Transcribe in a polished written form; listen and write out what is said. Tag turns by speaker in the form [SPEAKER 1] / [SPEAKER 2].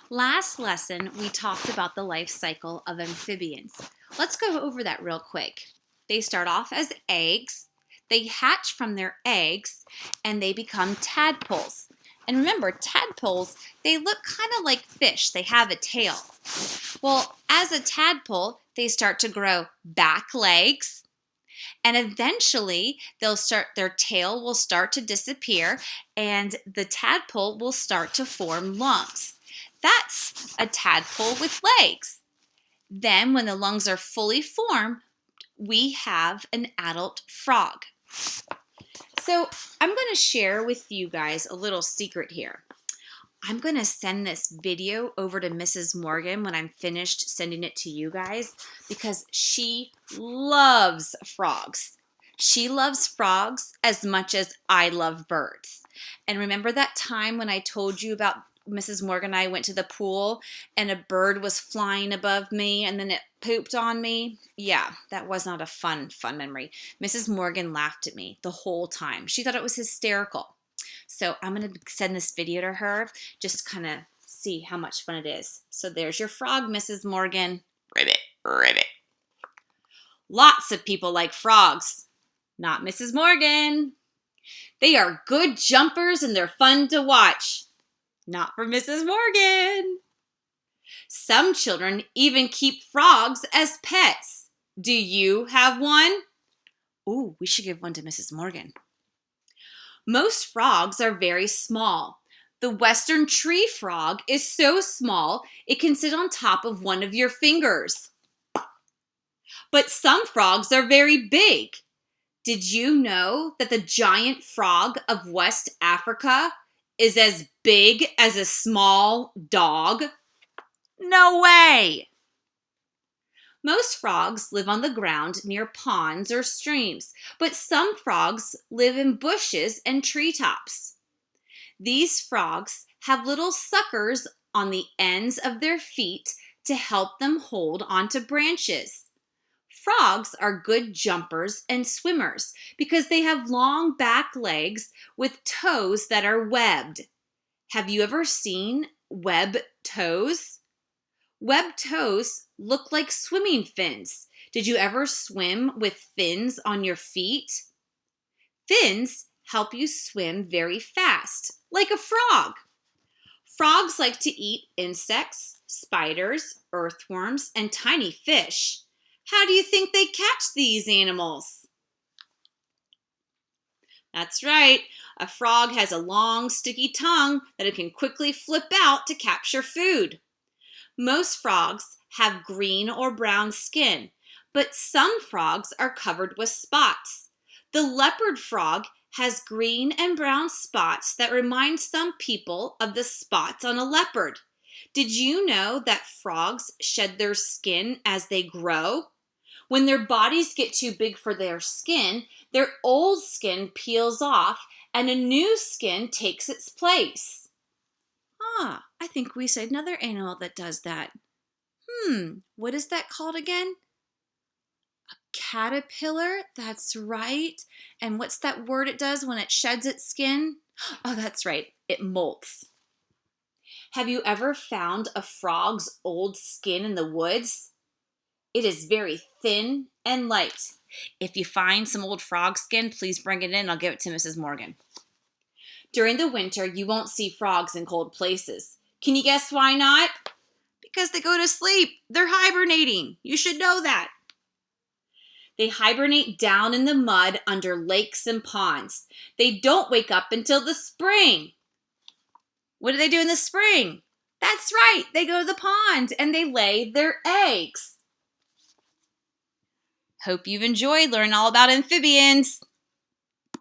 [SPEAKER 1] Last lesson, we talked about the life cycle of amphibians. Let's go over that real quick. They start off as eggs, they hatch from their eggs, and they become tadpoles. And remember, tadpoles, they look kind of like fish. They have a tail. Well, as a tadpole, they start to grow back legs, and eventually their tail will start to disappear, and the tadpole will start to form lungs. That's a tadpole with legs. Then when the lungs are fully formed, we have an adult frog. So I'm going to share with you guys a little secret here. I'm going to send this video over to Mrs. Morgan when I'm finished sending it to you guys because she loves frogs. She loves frogs as much as I love birds. And remember that time when I told you about Mrs. Morgan and I went to the pool and a bird was flying above me and then it pooped on me? Yeah, that was not a fun memory. Mrs. Morgan laughed at me the whole time. She thought it was hysterical. So I'm going to send this video to her, just kind of see how much fun it is. So there's your frog, Mrs. Morgan. Ribbit, ribbit. Lots of people like frogs. Not Mrs. Morgan. They are good jumpers and they're fun to watch. Not for Mrs. Morgan. Some children even keep frogs as pets. Do you have one? Ooh, we should give one to Mrs. Morgan. Most frogs are very small. The western tree frog is so small it can sit on top of one of your fingers. But some frogs are very big. Did you know that the giant frog of West Africa is as big as a small dog? No way! Most frogs live on the ground near ponds or streams, but some frogs live in bushes and treetops. These frogs have little suckers on the ends of their feet to help them hold onto branches. Frogs are good jumpers and swimmers because they have long back legs with toes that are webbed. Have you ever seen webbed toes? Webbed toes look like swimming fins. Did you ever swim with fins on your feet? Fins help you swim very fast, like a frog. Frogs like to eat insects, spiders, earthworms, and tiny fish. How do you think they catch these animals? That's right. A frog has a long, sticky tongue that it can quickly flip out to capture food. Most frogs have green or brown skin, but some frogs are covered with spots. The leopard frog has green and brown spots that remind some people of the spots on a leopard. Did you know that frogs shed their skin as they grow? When their bodies get too big for their skin, their old skin peels off and a new skin takes its place. I think we said another animal that does that. What is that called again? A caterpillar? That's right. And what's that word it does when it sheds its skin? Oh, that's right. It molts. Have you ever found a frog's old skin in the woods? It is very thin and light. If you find some old frog skin, please bring it in. I'll give it to Mrs. Morgan. During the winter, you won't see frogs in cold places. Can you guess why not? Because they go to sleep. They're hibernating. You should know that. They hibernate down in the mud under lakes and ponds. They don't wake up until the spring. What do they do in the spring? That's right. They go to the pond and they lay their eggs. Hope you've enjoyed learning all about amphibians.